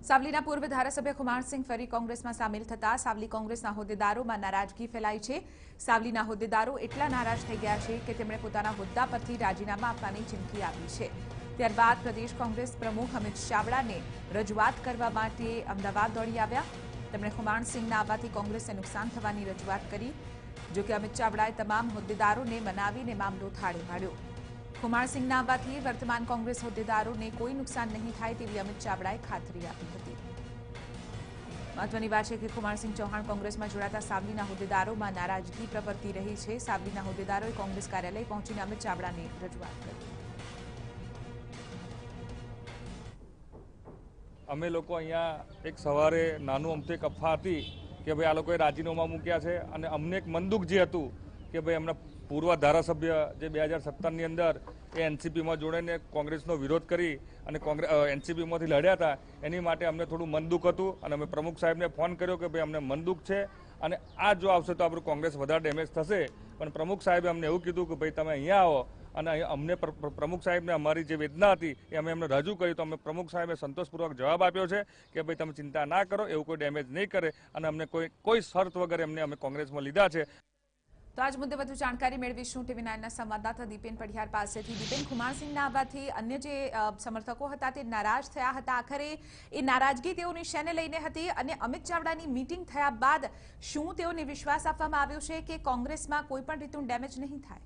સાવલીના પૂર્વ ધારાસભ્ય કુમારસિંહ ફરી કોંગ્રેસમાં સામેલ થતા સાવલી કોંગ્રેસના હોદ્દેદારોમાં નારાજગી ફેલાઈ છે। સાવલીના હોદ્દેદારો એટલા નારાજ થઈ ગયા છે કે તેમણે પોતાના હોદ્દા પરથી રાજીનામા આપવાની ચીમકી આપી છે। ત્યારબાદ પ્રદેશ કોંગ્રેસ પ્રમુખ અમિત ચાવડાને રજૂઆત કરવા માટે અમદાવાદ દોડી આવ્યા। તેમણે કુમારસિંહના આવવાથી કોંગ્રેસને નુકસાન થવાની રજૂઆત કરી। જો કે અમિત ચાવડાએ તમામ હોદ્દેદારોને મનાવીને મામલો થાળે પાડ્યો। કુમારસિંહના આવવાથી વર્તમાન કોંગ્રેસ હોદ્દેદારોને કોઈ નુકસાન નહીં થાય તેવી અમિત ચાવડાએ ખાતરી આપી હતી। મહત્વની વાત છે કે કુમારસિંહ ચૌહાણ કોંગ્રેસમાં જોડાતા સાવલીના હોદ્દેદારોમાં નારાજગી પ્રવર્તી રહી છે। સાવલીના હોદ્દેદારોએ કોંગ્રેસ કાર્યાલય પહોંચીને અમિત ચાવડાને રજૂઆત કરી। અમે લોકો અહીંયા એક સવારે નાનું અમથું એક અફવા હતી કે ભાઈ આ લોકોએ રાજીનામા મૂક્યા છે અને અમને એક મનદુખ જે હતું કે ભાઈ એમના પૂર્વ ધારાસભ્ય જે 2017ની અંદર એ એનસીપીમાં જોડાઈને કોંગ્રેસનો વિરોધ કરી અને એનસીપીમાંથી લડ્યા હતા, એની માટે અમને થોડું મનદુખ હતું અને અમે પ્રમુખ સાહેબને ફોન કર્યો કે ભાઈ અમને મનદુખ છે અને આ જો આવશે તો આપણું કોંગ્રેસ વધારે ડેમેજ થશે। પણ પ્રમુખ સાહેબે અમને એવું કીધું કે ભાઈ તમે અહીંયા આવો અને અમને પ્રમુખ સાહેબને અમારી જે વેદના હતી એ અમે એમને રજૂ કરી તો અમે પ્રમુખ સાહેબે સંતોષપૂર્વક જવાબ આપ્યો છે કે ભાઈ તમે ચિંતા ના કરો, એવું કોઈ ડેમેજ નહીં કરે અને અમને કોઈ શરત વગર એમને અમે કોંગ્રેસમાં લીધા છે। તો આજ મુદ્દે વધુ જાણકારી મેળવીશું TV9ના સંવાદદાતા દીપેન પઢિયાર પાસેથી। દીપેન, કુમારસિંહના આવવાથી અન્ય જે સમર્થકો હતા તે નારાજ થયા હતા। આખરે એ નારાજગી તેઓની શેને લઈને હતી અને અમિત ચાવડાની મીટિંગ થયા બાદ શું તેઓને વિશ્વાસ આપવામાં આવ્યો છે કે કોંગ્રેસમાં કોઈ પણ રીતનું ડેમેજ નહીં થાય?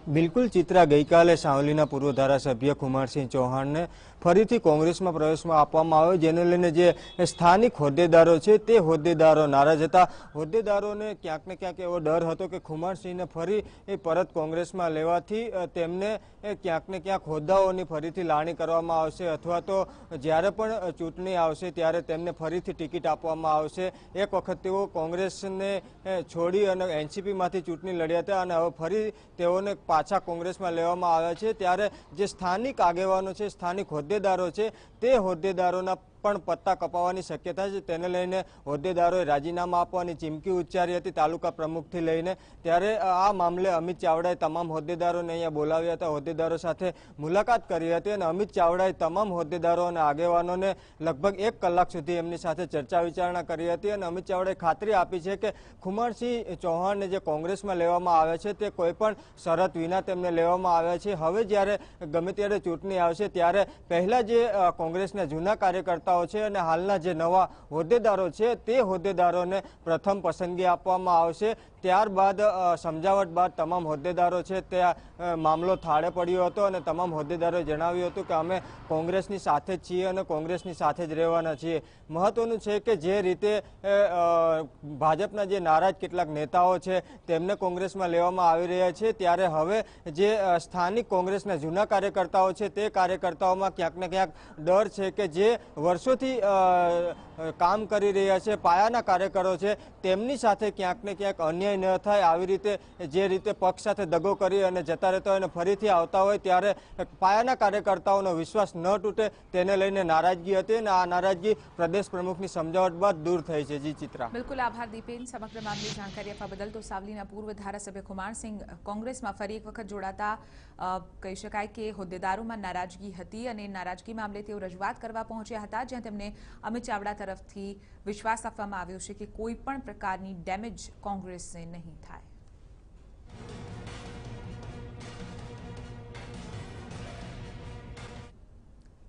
બિલકુલ ચિત્રા, ગઈકાલે સાવલીના પૂર્વ ધારાસભ્ય કુમારસિંહ ચૌહાણને ફરીથી કોંગ્રેસમાં પ્રવેશમાં આપવામાં આવ્યો, જેને લઈને જે સ્થાનિક હોદ્દેદારો છે તે હોદ્દેદારો નારાજ હતા। હોદ્દેદારોને ક્યાંક ને ક્યાંક એવો ડર હતો કે કુમારસિંહને ફરી પરત કોંગ્રેસમાં લેવાથી તેમને ક્યાંક ને ક્યાંક હોદ્દાઓની ફરીથી લાવણી કરવામાં આવશે અથવા તો જ્યારે પણ ચૂંટણી આવશે ત્યારે તેમને ફરીથી ટિકિટ આપવામાં આવશે। એક વખત તેઓ કોંગ્રેસને છોડી અને એનસીપીમાંથી ચૂંટણી લડ્યા હતા અને હવે ફરી તેઓને પાછા કોંગ્રેસમાં લેવામાં આવ્યા છે। ત્યારે જે સ્થાનિક આગેવાનો છે, સ્થાનિક હોદ્દેદારો છે, તે હોદ્દેદારોના પણ પત્તા કપાવવાની શક્યતા છે। તેને લઈને હોદ્દેદારોએ રાજીનામા આપવાની ચીમકી ઉચ્ચારી હતી તાલુકા પ્રમુખથી લઈને। ત્યારે આ મામલે અમિત ચાવડાએ તમામ હોદ્દેદારોને અહીંયા બોલાવ્યા હતા, હોદ્દેદારો સાથે મુલાકાત કરી હતી અને અમિત ચાવડાએ તમામ હોદ્દેદારો અને આગેવાનોને લગભગ 1 કલાક સુધી એમની સાથે ચર્ચા વિચારણા કરી હતી અને અમિત ચાવડાએ ખાતરી આપી છે કે કુમારસિંહ ચૌહાણને જે કોંગ્રેસમાં લેવામાં આવે છે તે કોઈપણ શરત વિના તેમને લેવામાં આવ્યા છે। હવે જ્યારે ગમે ત્યારે ચૂંટણી આવશે ત્યારે પહેલા જે કોંગ્રેસના જૂના કાર્યકર્તા છે અને હાલના જે નવા હોદ્દેદારો છે તે હોદ્દેદારોને પ્રથમ પસંદગી આપવામાં આવશે। ત્યારબાદ સમજાવટ બાદ તમામ હોદ્દેદારો છે તે મામલો થાળે પડ્યો હતો અને તમામ હોદ્દેદારોએ જણાવ્યું હતું કે અમે કોંગ્રેસની સાથે જ છીએ અને કોંગ્રેસની સાથે જ રહેવાના છીએ। મહત્વનું છે કે જે રીતે ભાજપના જે નારાજ કેટલાક નેતાઓ છે તેમને કોંગ્રેસમાં લેવામાં આવી રહ્યા છે, ત્યારે હવે જે સ્થાનિક કોંગ્રેસના જૂના કાર્યકર્તાઓ છે તે કાર્યકર્તાઓમાં ક્યાંક ને ક્યાંક ડર છે કે જે વર્ષોથી કામ કરી રહ્યા છે, પાયાના કાર્યકરો છે, તેમની સાથે ક્યાંક ને ક્યાંક અન્યાય ન થાય, આવી રીતે જે રીતે પક્ષ સાથે દગો કરી અને જતા રહેતા હોય અને ફરીથી આવતા હોય ત્યારે પાયાના કાર્યકર્તાઓનો વિશ્વાસ ન તૂટે તેને લઈને નારાજગી હતી અને આ નારાજગી પ્રદેશ પ્રમુખની સમજાવટ બાદ દૂર થઈ છે। જી ચિત્રા, બિલકુલ આભાર દીપેન સમગ્ર મામલે જાણકારી આપવા બદલ। તો સાવલીના પૂર્વ ધારાસભ્ય કુમારસિંહ કોંગ્રેસમાં ફરી એક વખત જોડાતા કહી શકાય કે હોદ્દેદારોમાં નારાજગી હતી અને નારાજગી મામલે તેઓ રજૂઆત કરવા પહોંચ્યા હતા, જ્યાં તેમને અમિત ચાવડા તરફથી વિશ્વાસ આપવામાં આવ્યો છે કે કોઈ પણ પ્રકારની ડેમેજ કોંગ્રેસને નહીં થાય।